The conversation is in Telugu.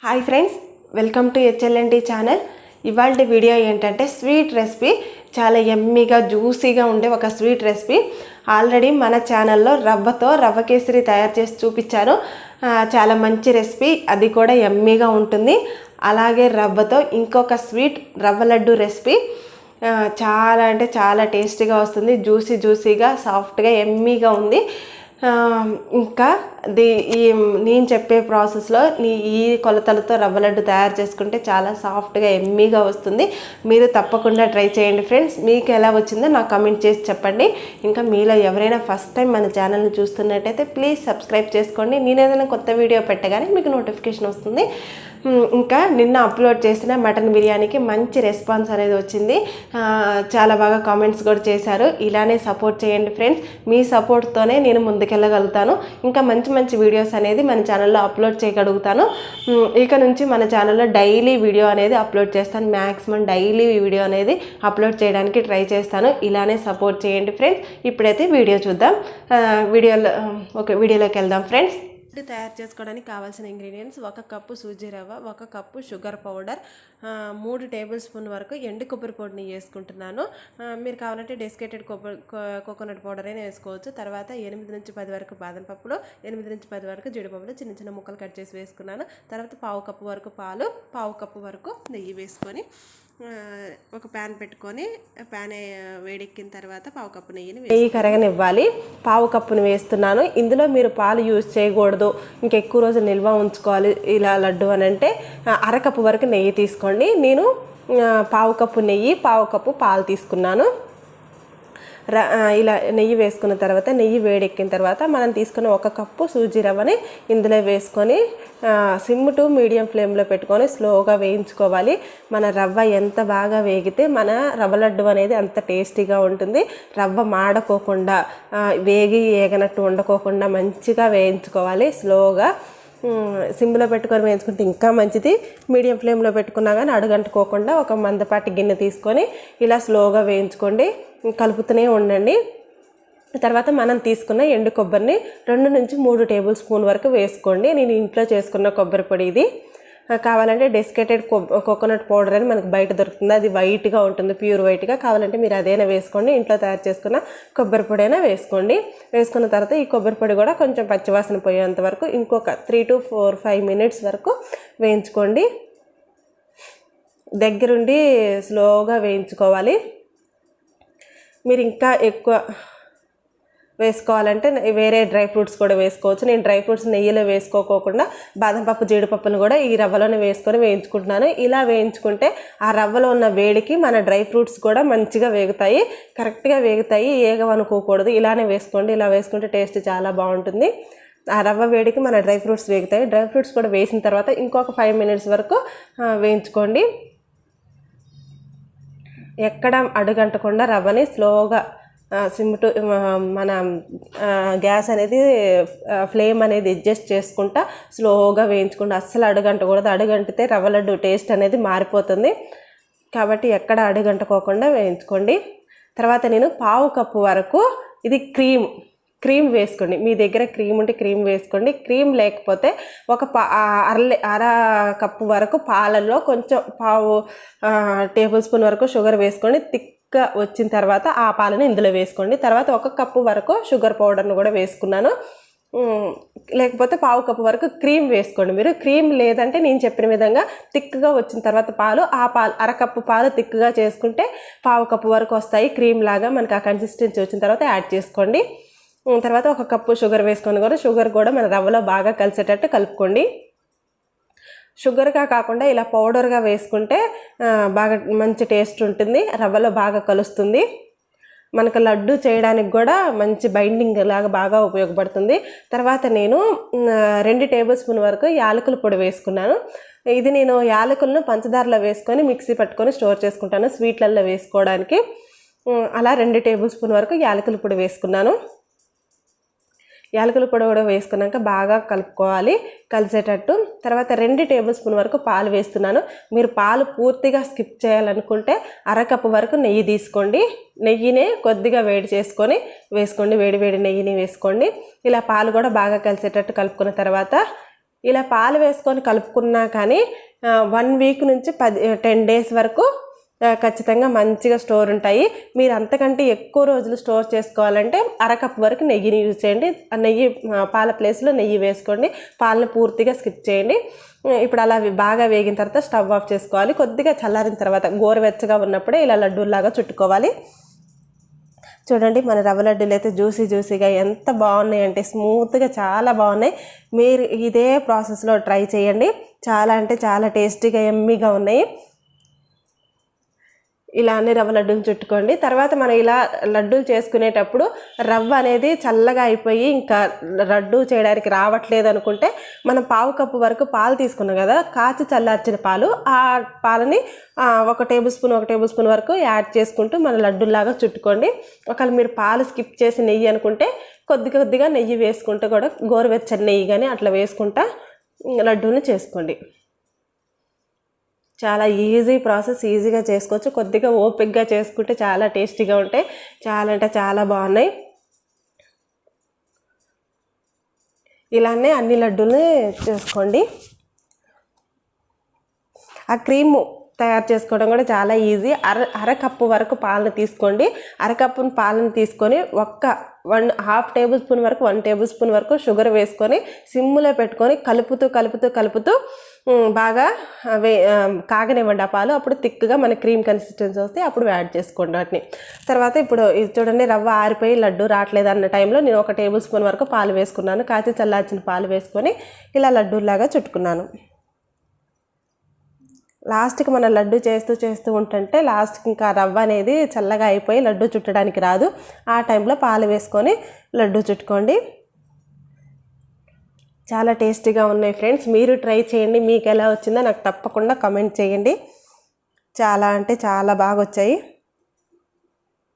Hi friends, welcome to HLNT channel. ఇవాళ వీడియో ఏంటంటే స్వీట్ రెసిపీ, చాలా యమ్మీగా జ్యూసీగా ఉండే ఒక స్వీట్ రెసిపీ. ఆల్రెడీ మన ఛానల్లో రవ్వ కేసరి తయారు చేసి చూపించాను. చాలా మంచి రెసిపీ, అది కూడా యమ్మీగా ఉంటుంది. అలాగే రవ్వతో ఇంకొక స్వీట్ రవ్వ లడ్డు రెసిపీ చాలా అంటే చాలా టేస్టీగా వస్తుంది. జ్యూసీగా సాఫ్ట్గా యమ్మీగా ఉంది. ఇంకా నేను చెప్పే ప్రాసెస్లో ఈ కొలతలతో రవ్వ లడ్డు తయారు చేసుకుంటే చాలా సాఫ్ట్గా యమ్మీగా వస్తుంది. మీరు తప్పకుండా ట్రై చేయండి ఫ్రెండ్స్. మీకు ఎలా వచ్చిందో నాకు కామెంట్ చేసి చెప్పండి. ఇంకా మీలో ఎవరైనా ఫస్ట్ టైం మన ఛానల్ని చూస్తున్నట్టయితే ప్లీజ్ సబ్స్క్రైబ్ చేసుకోండి. నేను ఏదైనా కొత్త వీడియో పెట్టగానే మీకు నోటిఫికేషన్ వస్తుంది. ఇంకా నిన్న అప్లోడ్ చేసిన మటన్ బిర్యానీకి మంచి రెస్పాన్స్ అనేది వచ్చింది. చాలా బాగా కామెంట్స్ కూడా చేశారు. ఇలానే సపోర్ట్ చేయండి ఫ్రెండ్స్. మీ సపోర్ట్తోనే నేను ముందుకెళ్ళగలుగుతాను. ఇంకా మంచి వీడియోస్ అనేది మన ఛానల్లో అప్లోడ్ చేయగలుగుతాను. ఇక నుంచి మన ఛానల్లో డైలీ వీడియో అనేది అప్లోడ్ చేస్తాను. మ్యాక్సిమం డైలీ వీడియో అనేది అప్లోడ్ చేయడానికి ట్రై చేస్తాను. ఇలానే సపోర్ట్ చేయండి ఫ్రెండ్స్. ఇప్పుడైతే వీడియో చూద్దాం. వీడియోలోకి వెళ్దాం ఫ్రెండ్స్. తయారు చేసుకోవడానికి కావాల్సిన ఇంగ్రీడియంట్స్: 1 కప్పు సూజీ రవ్వ, 1 cup sugar powder, 3 table spoon వరకు ఎండు కొబ్బరి పొడిని వేసుకుంటున్నాను. మీరు కావాలంటే డెసికేటెడ్ కోకోనట్ పౌడర్ అయినా వేసుకోవచ్చు. తర్వాత 8 నుంచి 10 వరకు బాదం పప్పులు, 8 నుంచి 10 వరకు జీడిపప్పులు చిన్న ముక్కలు కట్ చేసి వేసుకున్నాను. తర్వాత 1/2 కప్పు వరకు పాలు, 1/2 కప్పు వరకు నెయ్యి వేసుకొని ఒక ప్యాన్ పెట్టుకొని ప్యాన్ వేడెక్కిన తర్వాత 1/2 కప్పు నెయ్యి కరగనివ్వాలి. 1/2 కప్పుని వేస్తున్నాను. ఇందులో మీరు పాలు యూజ్ చేయకూడదు, ఇంకెక్కువ రోజులు నిల్వ ఉంచుకోవాలి ఇలా లడ్డు అని అంటే 1/2 కప్పు వరకు నెయ్యి తీసుకోండి. నేను 1/2 కప్పు నెయ్యి, 1/2 కప్పు పాలు తీసుకున్నాను. ఇలా నెయ్యి వేసుకున్న తర్వాత నెయ్యి వేడెక్కిన తర్వాత మనం తీసుకున్న 1 కప్పు సూజీ రవ్వని ఇందులో వేసుకొని సిమ్ టు మీడియం ఫ్లేమ్లో పెట్టుకొని స్లోగా వేయించుకోవాలి. మన రవ్వ ఎంత బాగా వేగితే మన రవ్వ లడ్డు అనేది అంత టేస్టీగా ఉంటుంది. రవ్వ మాడకోకుండా ఏగనట్టు ఉండకోకుండా మంచిగా వేయించుకోవాలి. స్లోగా సిమ్లో పెట్టుకొని వేయించుకుంటే ఇంకా మంచిది. మీడియం ఫ్లేమ్లో పెట్టుకున్నా కానీ అడుగంటుకోకుండా ఒక మందపాటి గిన్నె తీసుకొని ఇలా స్లోగా వేయించుకోండి. కలుపుతూనే ఉండండి. తర్వాత మనం తీసుకున్న ఎండు కొబ్బరిని 2 నుంచి 3 టేబుల్ స్పూన్ వరకు వేసుకోండి. నేను ఇంట్లో చేసుకున్న కొబ్బరి పొడి ఇది. కావాలంటే డెసికేటెడ్ కోకోనట్ పౌడర్ అని మనకు బయట దొరుకుతుంది. అది వైట్గా ఉంటుంది, ప్యూర్ వైట్గా. కావాలంటే మీరు అదైనా వేసుకోండి. ఇంట్లో తయారు చేసుకున్న కొబ్బరి పొడి అయినా వేసుకోండి. వేసుకున్న తర్వాత ఈ కొబ్బరి పొడి కూడా కొంచెం పచ్చివాసన పోయేంత వరకు ఇంకొక 3 to 5 మినిట్స్ వరకు వేయించుకోండి. దగ్గరుండి స్లోగా వేయించుకోవాలి. మీరు ఇంకా ఎక్కువ వేసుకోవాలంటే వేరే డ్రై ఫ్రూట్స్ కూడా వేసుకోవచ్చు. నేను డ్రై ఫ్రూట్స్ నెయ్యిలో వేసుకోకుండా బాదం పప్పు, జీడిపప్పును కూడా ఈ రవ్వలోనే వేసుకొని వేయించుకుంటున్నాను. ఇలా వేయించుకుంటే ఆ రవ్వలో ఉన్న వేడికి మన డ్రై ఫ్రూట్స్ కూడా మంచిగా వేగుతాయి, కరెక్ట్గా వేగుతాయి. ఏగవనుకోకూడదు. ఇలానే వేసుకోండి. ఇలా వేసుకుంటే టేస్ట్ చాలా బాగుంటుంది. ఆ రవ్వ వేడికి మన డ్రై ఫ్రూట్స్ వేగుతాయి. డ్రై ఫ్రూట్స్ కూడా వేసిన తర్వాత ఇంకొక 5 మినిట్స్ వరకు వేయించుకోండి. ఎక్కడ అడుగంటకుండా రవ్వని స్లోగా సిమ్ టు మన గ్యాస్ అనేది ఫ్లేమ్ అనేది అడ్జస్ట్ చేసుకుంటా స్లోగా వేయించుకుంటా. అస్సలు అడుగంటకూడదు. అడుగంటితే రవ్వ లడ్డు టేస్ట్ అనేది మారిపోతుంది. కాబట్టి ఎక్కడ అడుగంటుకోకుండా వేయించుకోండి. తర్వాత నేను 1/2 కప్పు వరకు ఇది క్రీమ్ వేసుకోండి. మీ దగ్గర క్రీమ్ ఉంటే క్రీమ్ వేసుకోండి. క్రీమ్ లేకపోతే అర కప్పు వరకు పాలల్లో కొంచెం 1/2 టేబుల్ స్పూన్ వరకు షుగర్ వేసుకోండి. థిక్గా వచ్చిన తర్వాత ఆ పాలను ఇందులో వేసుకోండి. తర్వాత 1 కప్పు వరకు షుగర్ పౌడర్ను కూడా వేసుకున్నాను. లేకపోతే 1/2 కప్పు వరకు క్రీమ్ వేసుకోండి. మీరు క్రీమ్ లేదంటే నేను చెప్పిన విధంగా థిక్గా వచ్చిన తర్వాత అర కప్పు పాలు థిక్గా చేసుకుంటే 1/2 కప్పు వరకు వస్తాయి. క్రీమ్ లాగా మనకు ఆ కన్సిస్టెన్సీ వచ్చిన తర్వాత యాడ్ చేసుకోండి. తర్వాత 1 కప్పు షుగర్ వేసుకొని కూడా షుగర్ కూడా మన రవ్వలో బాగా కలిసేటట్టు కలుపుకోండి. షుగర్గా కాకుండా ఇలా పౌడర్గా వేసుకుంటే బాగా మంచి టేస్ట్ ఉంటుంది. రవ్వలో బాగా కలుస్తుంది. మనకు లడ్డు చేయడానికి కూడా మంచి బైండింగ్ లాగా బాగా ఉపయోగపడుతుంది. తర్వాత నేను 2 టేబుల్ స్పూన్ వరకు యాలకుల పొడి వేసుకున్నాను. ఇది నేను యాలకులను పంచదారలో వేసుకొని మిక్సీ పట్టుకొని స్టోర్ చేసుకుంటాను స్వీట్లలో వేసుకోవడానికి. అలా 2 టేబుల్ స్పూన్ వరకు యాలకుల పొడి వేసుకున్నాను. యాలకుల పొడి కూడా వేసుకున్నాక బాగా కలుపుకోవాలి కలిసేటట్టు. తర్వాత 2 టేబుల్ స్పూన్ వరకు పాలు వేస్తున్నాను. మీరు పాలు పూర్తిగా స్కిప్ చేయాలనుకుంటే 1/2 కప్పు వరకు నెయ్యి తీసుకోండి. నెయ్యినే కొద్దిగా వేడి చేసుకొని వేసుకోండి. వేడి నెయ్యిని వేసుకోండి. ఇలా పాలు కూడా బాగా కలిసేటట్టు కలుపుకున్న తర్వాత ఇలా పాలు వేసుకొని కలుపుకున్నా కానీ 1 వీక్ నుంచి 10 డేస్ వరకు ఖచ్చితంగా మంచిగా స్టోర్ ఉంటాయి. మీరు అంతకంటే ఎక్కువ రోజులు స్టోర్ చేసుకోవాలంటే అరకప్పు వరకు నెయ్యిని యూజ్ చేయండి. నెయ్యి పాల ప్లేస్లో నెయ్యి వేసుకోండి. పాలను పూర్తిగా స్కిప్ చేయండి. ఇప్పుడు అలా బాగా వేగిన తర్వాత స్టవ్ ఆఫ్ చేసుకోవాలి. కొద్దిగా చల్లారిన తర్వాత గోరువెచ్చగా ఉన్నప్పుడే ఇలా లడ్డూలాగా చుట్టుకోవాలి. చూడండి మన రవ్వ లడ్డూలు అయితే జ్యూసీగా ఎంత బాగున్నాయి అంటే స్మూత్గా చాలా బాగున్నాయి. మీరు ఇదే ప్రాసెస్లో ట్రై చేయండి. చాలా అంటే చాలా టేస్టీగా యమ్మీగా ఉన్నాయి. ఇలా అన్ని రవ్వ లడ్డూలు చుట్టుకోండి. తర్వాత మనం ఇలా లడ్డూలు చేసుకునేటప్పుడు రవ్వ అనేది చల్లగా అయిపోయి ఇంకా లడ్డూ చేయడానికి రావట్లేదు అనుకుంటే మనం 1/2 కప్పు వరకు పాలు తీసుకున్నాం కదా, కాచి చల్లార్చిన పాలు, ఆ పాలని 1 టేబుల్ స్పూన్ వరకు యాడ్ చేసుకుంటూ మన లడ్డూలాగా చుట్టుకోండి. ఒకవేళ మీరు పాలు స్కిప్ చేసి నెయ్యి అనుకుంటే కొద్దిగా నెయ్యి వేసుకుంటూ కూడా గోరువెచ్చని నెయ్యి కానీ అట్లా వేసుకుంటా లడ్డూని చేసుకోండి. చాలా ఈజీ ప్రాసెస్, ఈజీగా చేసుకోవచ్చు. కొద్దిగా ఓపికగా చేసుకుంటే చాలా టేస్టీగా ఉంటాయి. చాలా అంటే చాలా బాగున్నాయి. ఇలానే అన్ని లడ్డూల్ని చేసుకోండి. ఆ క్రీము తయారు చేసుకోవడం కూడా చాలా ఈజీ. అరకప్పు వరకు పాలను తీసుకోండి. అరకప్పు పాలను తీసుకొని 1/2 టేబుల్ స్పూన్ వరకు 1 టేబుల్ స్పూన్ వరకు షుగర్ వేసుకొని సిమ్లో పెట్టుకొని కలుపుతూ బాగా కాగనివ్వండి ఆ పాలు. అప్పుడు థిక్గా మన క్రీమ్ కన్సిస్టెన్సీ వస్తే అప్పుడు యాడ్ చేసుకోండి వాటిని. తర్వాత ఇప్పుడు చూడండి రవ్వ ఆరిపోయి లడ్డు రావట్లేదు అన్న టైంలో నేను 1 టేబుల్ స్పూన్ వరకు పాలు వేసుకున్నాను. కాచి చల్లార్చిన పాలు వేసుకొని ఇలా లడ్డూలాగా చుట్టుకున్నాను. లాస్ట్కి మనం లడ్డు చేస్తూ ఉంటుంటే లాస్ట్కి ఇంకా రవ్వ అనేది చల్లగా అయిపోయి లడ్డు చుట్టడానికి రాదు. ఆ టైంలో పాలు వేసుకొని లడ్డు చుట్టుకోండి. చాలా టేస్టీగా ఉన్నాయి ఫ్రెండ్స్. మీరు ట్రై చేయండి. మీకు ఎలా వచ్చిందో నాకు తప్పకుండా కామెంట్ చేయండి. చాలా అంటే చాలా బాగా వచ్చాయి.